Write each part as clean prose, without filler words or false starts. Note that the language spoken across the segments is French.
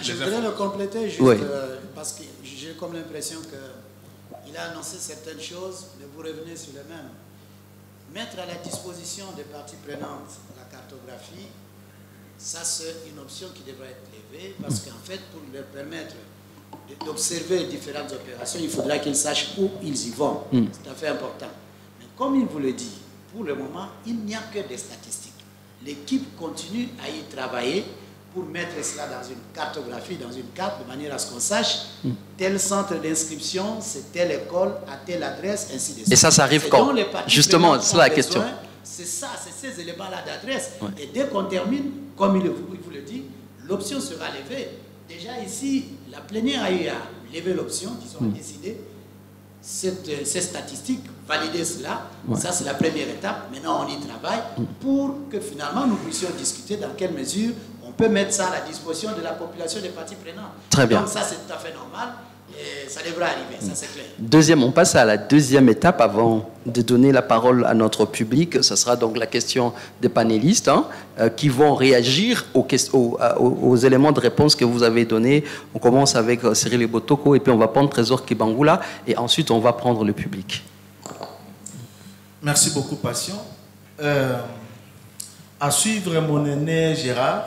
Je voudrais le compléter juste parce que j'ai comme l'impression qu'il a annoncé certaines choses, mais vous revenez sur les mêmes. Mettre à la disposition des parties prenantes la cartographie, ça c'est une option qui devrait être levée parce qu'en fait, pour leur permettre d'observer différentes opérations, il faudra qu'ils sachent où ils y vont. C'est tout à fait important. Mais comme il vous le dit, pour le moment, il n'y a que des statistiques. L'équipe continue à y travailler pour mettre cela dans une cartographie, dans une carte, de manière à ce qu'on sache tel centre d'inscription, c'est telle école, à telle adresse, ainsi de suite. Et ça arrive quand? Justement, c'est la question. C'est ça, c'est ces éléments-là d'adresse. Et dès qu'on termine, comme il vous le dit, l'option sera levée. Déjà ici, la plénière a eu à lever l'option, disons, à décider ces statistiques, valider cela. Ça, c'est la première étape. Maintenant, on y travaille pour que finalement, nous puissions discuter dans quelle mesure on peut mettre ça à la disposition de la population des parties prenantes. Très bien. Donc ça, c'est tout à fait normal. Et ça devrait arriver, ça c'est clair. Deuxième, on passe à la deuxième étape avant de donner la parole à notre public. Ce sera donc la question des panélistes qui vont réagir aux éléments de réponse que vous avez donnés. On commence avec Cyril Botoko et puis on va prendre Trésor Kibangula et ensuite on va prendre le public. Merci beaucoup, Passion. À suivre mon aîné Gérard,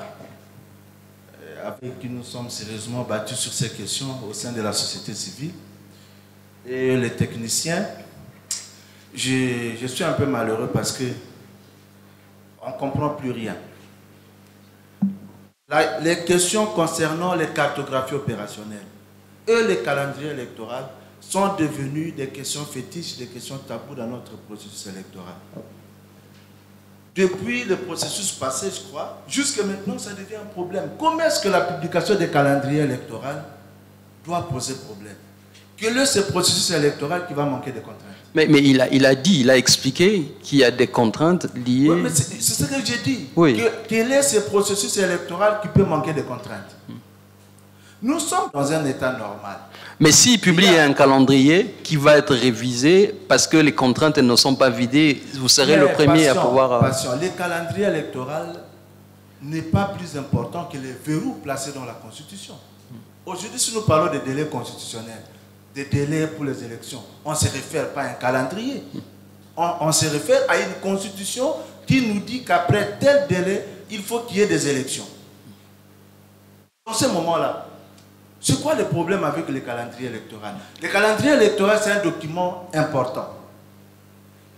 avec qui nous sommes sérieusement battus sur ces questions au sein de la société civile, et les techniciens, je suis un peu malheureux parce que on ne comprend plus rien. Les questions concernant les cartographies opérationnelles et les calendriers électoraux sont devenues des questions fétiches, des questions taboues dans notre processus électoral. Depuis le processus passé, je crois, jusqu'à maintenant, ça devient un problème. Comment est-ce que la publication des calendriers électoraux doit poser problème? Quel est ce processus électoral qui va manquer de contraintes? Mais il a expliqué qu'il y a des contraintes liées... Oui, mais c'est ce que j'ai dit. Oui. Quel est ce processus électoral qui peut manquer de contraintes? Nous sommes dans un état normal. Mais s'il publie un calendrier qui va être révisé parce que les contraintes ne sont pas vidées, vous serez le premier à pouvoir... Les calendriers électoraux n'est pas plus important que les verrous placés dans la Constitution. Aujourd'hui, si nous parlons des délais constitutionnels, des délais pour les élections, on ne se réfère pas à un calendrier. On se réfère à une Constitution qui nous dit qu'après tel délai, il faut qu'il y ait des élections. Dans ce moment-là, c'est quoi le problème avec les calendriers électoraux? Le calendrier électoral, c'est un document important.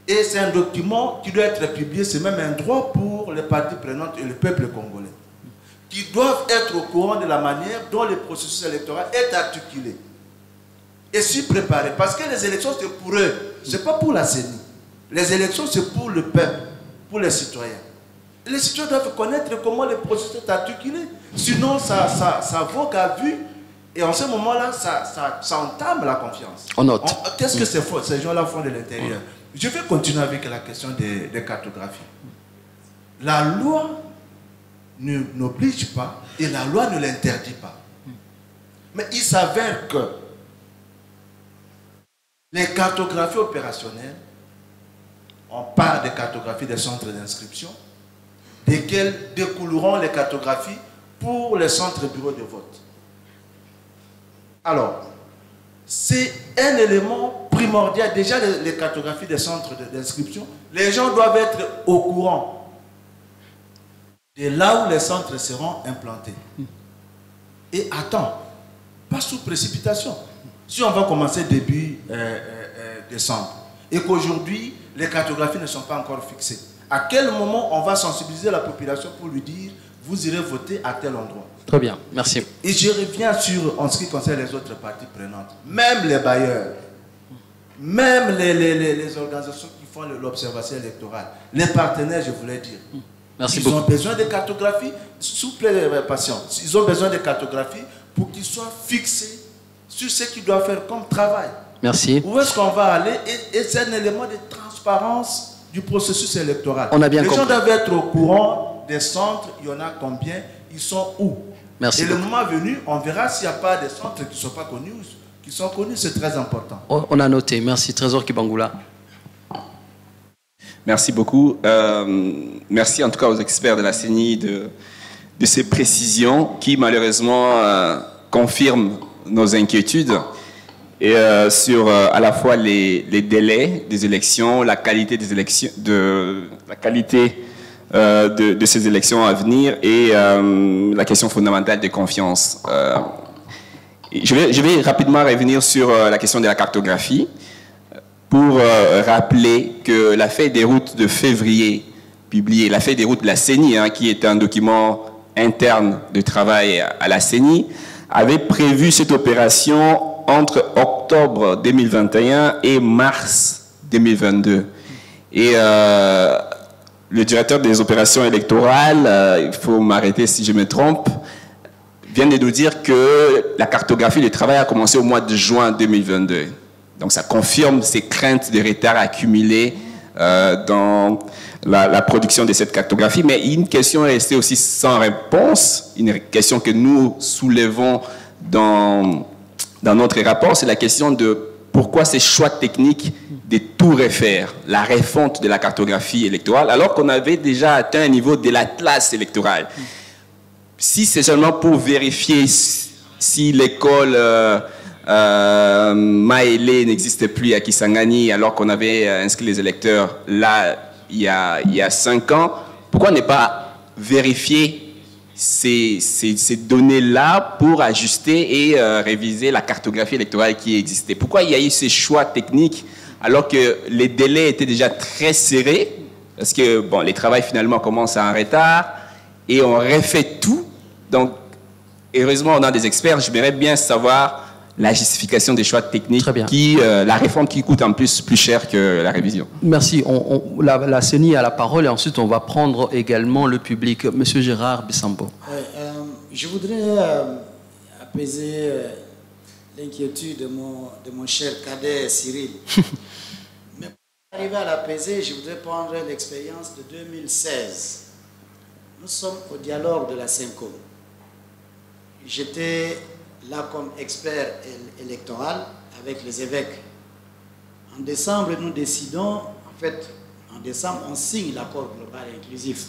Et c'est un document qui doit être publié, c'est même un droit pour les parties prenantes et le peuple congolais, qui doivent être au courant de la manière dont le processus électoral est articulé et s'y préparer. Parce que les élections, c'est pour eux, ce n'est pas pour la CENI. Les élections, c'est pour le peuple, pour les citoyens. Et les citoyens doivent connaître comment le processus est articulé. Sinon, ça vaut qu'à vue. Et en ce moment-là, ça entame la confiance. On note. Qu'est-ce que ces gens-là font de l'intérieur? Je vais continuer avec la question des cartographies. La loi n'oblige pas et la loi ne l'interdit pas. Mais il s'avère que les cartographies opérationnelles, on parle des cartographies des centres d'inscription, desquelles découleront les cartographies pour les centres bureaux de vote. Alors, c'est un élément primordial. Déjà, les cartographies des centres d'inscription, les gens doivent être au courant de là où les centres seront implantés. Et attends, pas sous précipitation. Si on va commencer début décembre et qu'aujourd'hui, les cartographies ne sont pas encore fixées, à quel moment on va sensibiliser la population pour lui dire « vous irez voter à tel endroit ». Très bien, merci. Et je reviens en ce qui concerne les autres parties prenantes, même les bailleurs, même les organisations qui font l'observation électorale, les partenaires, je voulais dire. Merci ils beaucoup. ont besoin de cartographie, s'il vous plaît, patience, ils ont besoin de cartographie pour qu'ils soient fixés sur ce qu'ils doivent faire comme travail. Merci. Où est-ce qu'on va aller? Et c'est un élément de transparence du processus électoral. On a bien compris. compris. Les gens doivent être au courant des centres, il y en a combien, ils sont où? Merci et beaucoup. le moment venu, on verra s'il n'y a pas des centres qui ne sont pas connus, qui sont connus, c'est très important. On a noté. Merci, Trésor Kibangula. Merci beaucoup. Merci en tout cas aux experts de la CENI de ces précisions qui malheureusement confirment nos inquiétudes et sur à la fois les délais des élections, la qualité des élections, de ces élections à venir et la question fondamentale de confiance. Je vais rapidement revenir sur la question de la cartographie pour rappeler que la feuille des routes de février publiée, la feuille des routes de la CENI, qui est un document interne de travail à la CENI, avait prévu cette opération entre octobre 2021 et mars 2022. Et le directeur des opérations électorales, il faut m'arrêter si je me trompe, vient de nous dire que la cartographie du travail a commencé au mois de juin 2022. Donc ça confirme ces craintes de retard accumulés dans la production de cette cartographie. Mais une question est restée aussi sans réponse, une question que nous soulevons dans notre rapport, c'est la question de pourquoi ces choix techniques de tout refaire, la refonte de la cartographie électorale, alors qu'on avait déjà atteint un niveau de l'atlas électoral. Si c'est seulement pour vérifier si l'école Maélé n'existait plus à Kisangani alors qu'on avait inscrit les électeurs là il y a 5 ans, pourquoi ne pas vérifier ces données-là pour ajuster et réviser la cartographie électorale qui existait? Pourquoi il y a eu ces choix techniques alors que les délais étaient déjà très serrés? Parce que bon, les travaux finalement commencent en retard et on refait tout. Donc, heureusement, on a des experts. J'aimerais bien savoir la justification des choix techniques, la réforme qui coûte en plus cher que la révision. Merci. La CENI a la parole et ensuite on va prendre également le public. Monsieur Gérard Bissambo. Je voudrais apaiser l'inquiétude de mon cher cadet Cyril. Mais pour arriver à l'apaiser, je voudrais prendre l'expérience de 2016. Nous sommes au dialogue de la CENCO. J'étais là comme expert électoral avec les évêques. En décembre, nous décidons, en décembre, on signe l'accord global inclusif.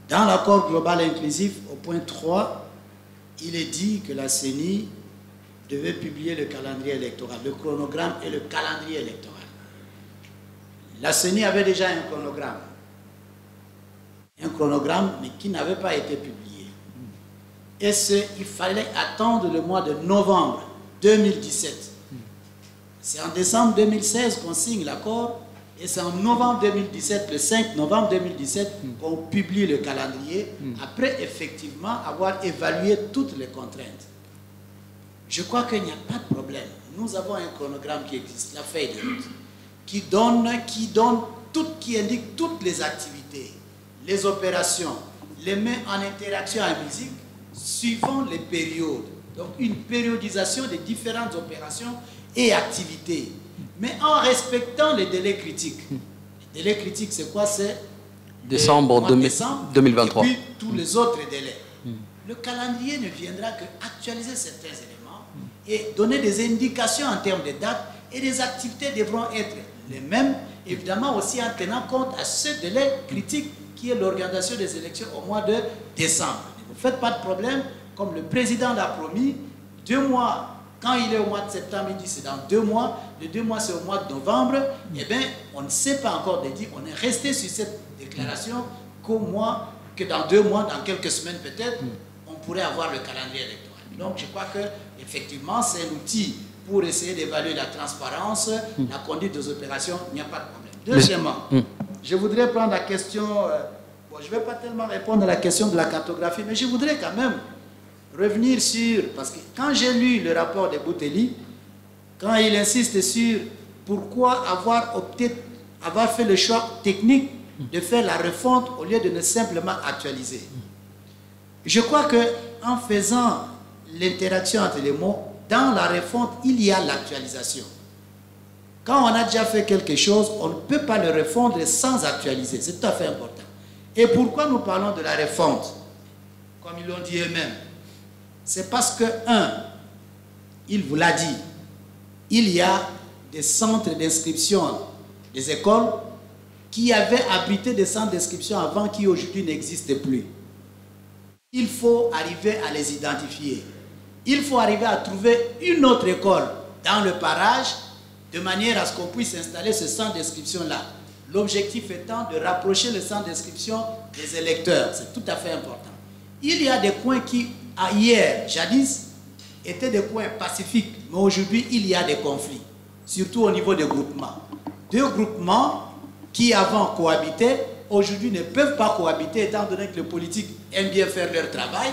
Dans l'accord global inclusif, au point 3, il est dit que la CENI devait publier le calendrier électoral, le chronogramme et le calendrier électoral. La CENI avait déjà un chronogramme, mais qui n'avait pas été publié. Et il fallait attendre le mois de novembre 2017. C'est en décembre 2016 qu'on signe l'accord et c'est en novembre 2017, le 5 novembre 2017, qu'on publie le calendrier après effectivement avoir évalué toutes les contraintes. Je crois qu'il n'y a pas de problème. Nous avons un chronogramme qui existe, la feuille de route, qui indique toutes les activités, les opérations, les met en interaction en musique, suivant les périodes. Donc une périodisation des différentes opérations et activités, mais en respectant les délais critiques. Les délais critiques, c'est quoi? C'est décembre 2023. Et puis tous les autres délais. Le calendrier ne viendra que actualiser certains éléments et donner des indications en termes de dates, et les activités devront être les mêmes, évidemment aussi en tenant compte à ce délai critique qui est l'organisation des élections au mois de décembre. Ne vous faites pas de problème, comme le président l'a promis, 2 mois, quand il est au mois de septembre, il dit c'est dans 2 mois, les 2 mois c'est au mois de novembre, eh bien on ne sait pas encore de dire, on est resté sur cette déclaration que dans 2 mois, dans quelques semaines peut-être, on pourrait avoir le calendrier électoral. Donc je crois que effectivement c'est un outil pour essayer d'évaluer la transparence, la conduite des opérations, il n'y a pas de problème. Deuxièmement, je voudrais prendre la question, bon, je ne vais pas tellement répondre à la question de la cartographie, mais je voudrais quand même revenir sur, parce que quand j'ai lu le rapport de Bouteli, quand il insiste sur pourquoi avoir fait le choix technique de faire la refonte au lieu de ne simplement actualiser. Je crois qu'en faisant l'interaction entre les mots, dans la refonte, il y a l'actualisation. Quand on a déjà fait quelque chose, on ne peut pas le refondre sans actualiser. C'est tout à fait important. Et pourquoi nous parlons de la refonte? Comme ils l'ont dit eux-mêmes. C'est parce que, il vous l'a dit, il y a des centres d'inscription des écoles qui avaient abrité des centres d'inscription avant, qui aujourd'hui n'existent plus. Il faut arriver à les identifier. Il faut arriver à trouver une autre école dans le parage de manière à ce qu'on puisse installer ce centre d'inscription-là. L'objectif étant de rapprocher le centre d'inscription des électeurs. C'est tout à fait important. Il y a des coins qui, hier, jadis, étaient des coins pacifiques, mais aujourd'hui, il y a des conflits, surtout au niveau des groupements. Deux groupements qui avant cohabitaient, aujourd'hui ne peuvent pas cohabiter, étant donné que les politiques aiment bien faire leur travail.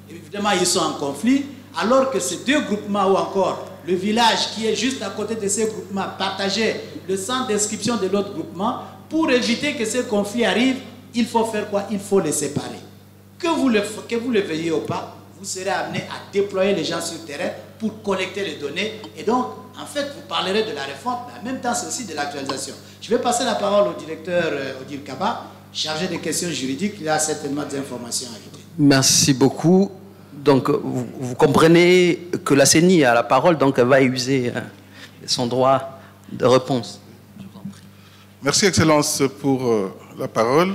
Évidemment, ils sont en conflit, alors que ces deux groupements, ou encore le village qui est juste à côté de ces groupements, partageait le centre d'inscription de l'autre groupement. Pour éviter que ces conflits arrivent, il faut faire quoi? Il faut les séparer. Que vous le veuillez ou pas, vous serez amené à déployer les gens sur le terrain pour collecter les données. Et donc, en fait, vous parlerez de la réforme, mais en même temps, c'est aussi de l'actualisation. Je vais passer la parole au directeur Odile Kaba, chargé des questions juridiques. Il a certainement des informations à ajouter. Merci beaucoup. Donc, vous comprenez que la CENI a la parole, donc elle va user son droit de réponse. Je vous en prie. Merci, Excellence, pour la parole.